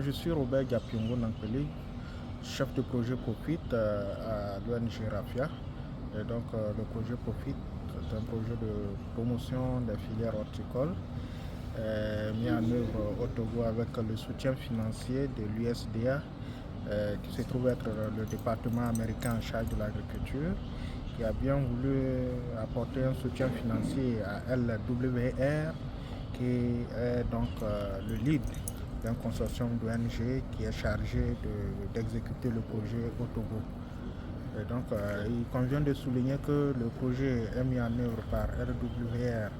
je suis Robert Diapiongo Nampeli, chef de projet Profit à l'ONG Rafia. Et donc, le projet Profit est un projet de promotion des filières horticoles mis en œuvre au Togo avec le soutien financier de l'USDA, qui se trouve être le département américain en charge de l'agriculture, qui a bien voulu apporter un soutien financier à LWR, qui est donc le lead d'un consortium d'ONG qui est chargé d'exécuter le projet au Togo. Et donc, il convient de souligner que le projet est mis en œuvre par LWR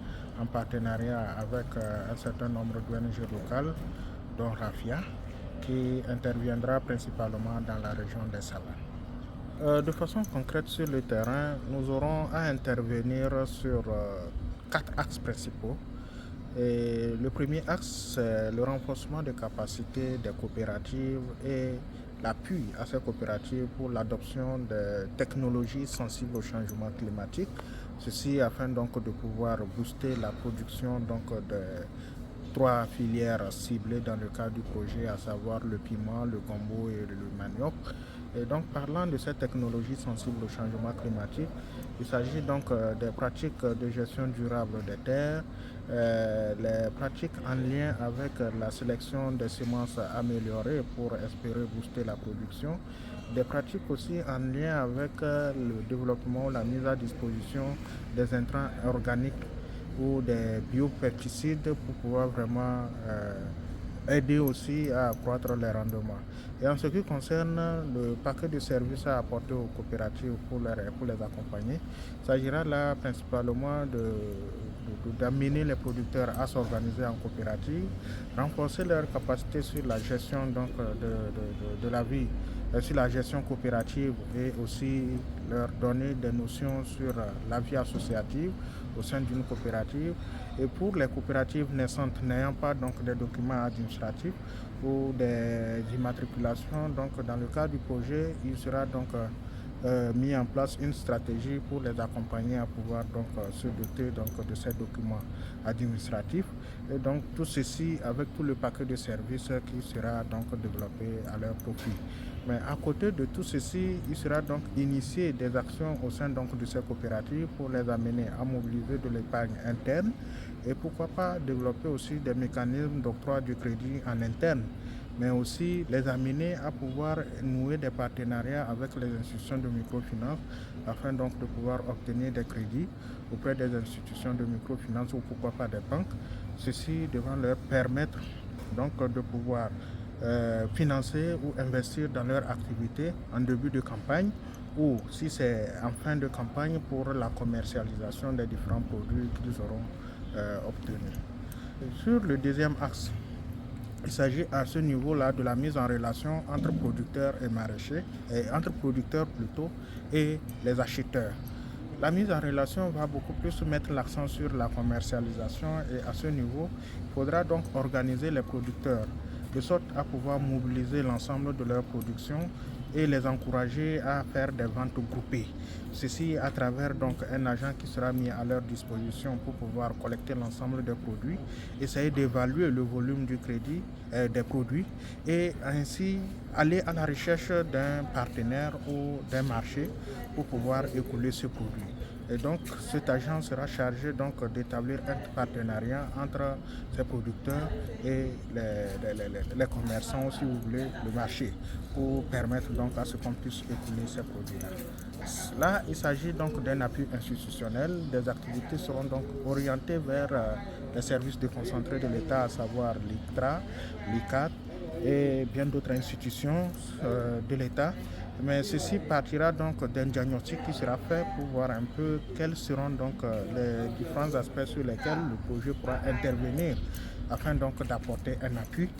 en partenariat avec un certain nombre d'ONG locales, dont Rafia, qui interviendra principalement dans la région des Savanes. De façon concrète sur le terrain, nous aurons à intervenir sur 4 axes principaux. Et le premier axe, c'est le renforcement des capacités des coopératives et l'appui à ces coopératives pour l'adoption de technologies sensibles au changement climatique. Ceci afin donc de pouvoir booster la production de 3 filières ciblées dans le cadre du projet, à savoir le piment, le gombo et le manioc. Et donc, parlant de ces technologies sensibles au changement climatique, il s'agit donc des pratiques de gestion durable des terres, les pratiques en lien avec la sélection des semences améliorées pour espérer booster la production, des pratiques aussi en lien avec le développement, la mise à disposition des intrants organiques ou des biopesticides pour pouvoir vraiment aider aussi à accroître les rendements. Et en ce qui concerne le paquet de services à apporter aux coopératives pour les accompagner, il s'agira là principalement d'amener les producteurs à s'organiser en coopérative, renforcer leur capacité sur la gestion de la vie, sur la gestion coopérative, et aussi leur donner des notions sur la vie associative au sein d'une coopérative. Et pour les coopératives naissantes n'ayant pas donc des documents administratifs ou des immatriculations, donc dans le cadre du projet, il sera donc mis en place une stratégie pour les accompagner à pouvoir donc se doter de ces documents administratifs, et donc tout ceci avec tout le paquet de services qui sera donc développé à leur profit. Mais à côté de tout ceci, il sera donc initié des actions au sein donc de ces coopératives pour les amener à mobiliser de l'épargne interne, et pourquoi pas développer aussi des mécanismes d'octroi du crédit en interne, mais aussi les amener à pouvoir nouer des partenariats avec les institutions de microfinance afin donc de pouvoir obtenir des crédits auprès des institutions de microfinance ou pourquoi pas des banques. Ceci devant leur permettre donc de pouvoir financer ou investir dans leur activité en début de campagne, ou si c'est en fin de campagne pour la commercialisation des différents produits qu'ils auront obtenus. Sur le deuxième axe, il s'agit à ce niveau-là de la mise en relation entre producteurs et maraîchers, entre producteurs plutôt et les acheteurs. La mise en relation va beaucoup plus mettre l'accent sur la commercialisation, et à ce niveau, il faudra donc organiser les producteurs de sorte à pouvoir mobiliser l'ensemble de leur production et les encourager à faire des ventes groupées. Ceci à travers donc un agent qui sera mis à leur disposition pour pouvoir collecter l'ensemble des produits, essayer d'évaluer le volume du crédit des produits, et ainsi aller à la recherche d'un partenaire ou d'un marché pour pouvoir écouler ce produit. Et donc cet agent sera chargé donc d'établir un partenariat entre ces producteurs et les commerçants, si vous voulez, le marché, pour permettre donc à ce qu'on puisse écouler ces produits-là. Là, il s'agit donc d'un appui institutionnel. Des activités seront donc orientées vers les services déconcentrés de l'État, à savoir l'ICTRA, l'ICAT et bien d'autres institutions de l'État. Mais ceci partira donc d'un diagnostic qui sera fait pour voir un peu quels seront donc les différents aspects sur lesquels le projet pourra intervenir, afin donc d'apporter un appui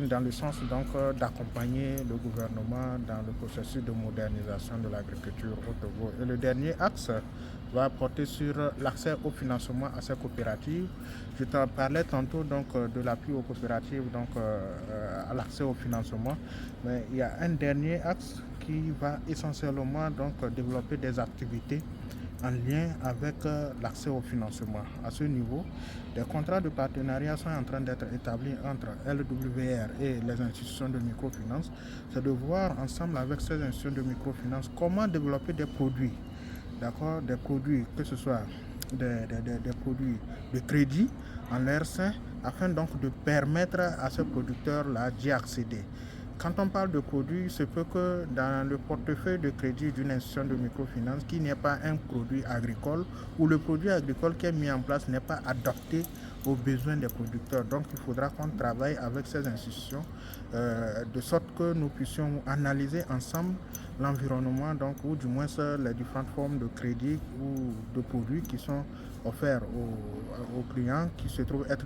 dans le sens donc d'accompagner le gouvernement dans le processus de modernisation de l'agriculture au Togo. Et le dernier axe va porter sur l'accès au financement à ces coopératives. Je t'en parlais tantôt donc de l'appui aux coopératives, donc à l'accès au financement, mais il y a un dernier axe qui va essentiellement donc développer des activités en lien avec l'accès au financement. À ce niveau, des contrats de partenariat sont en train d'être établis entre LWR et les institutions de microfinance. C'est de voir ensemble avec ces institutions de microfinance comment développer des produits, d'accord, des produits, que ce soit des produits de crédit en leur sein, afin donc de permettre à ces producteurs-là d'y accéder. Quand on parle de produits, c'est peut que dans le portefeuille de crédit d'une institution de microfinance, qu'il n'y ait pas un produit agricole ou le produit agricole qui est mis en place n'est pas adapté aux besoins des producteurs. Donc il faudra qu'on travaille avec ces institutions de sorte que nous puissions analyser ensemble l'environnement, donc, ou du moins les différentes formes de crédit ou de produits qui sont offerts aux clients qui se trouvent être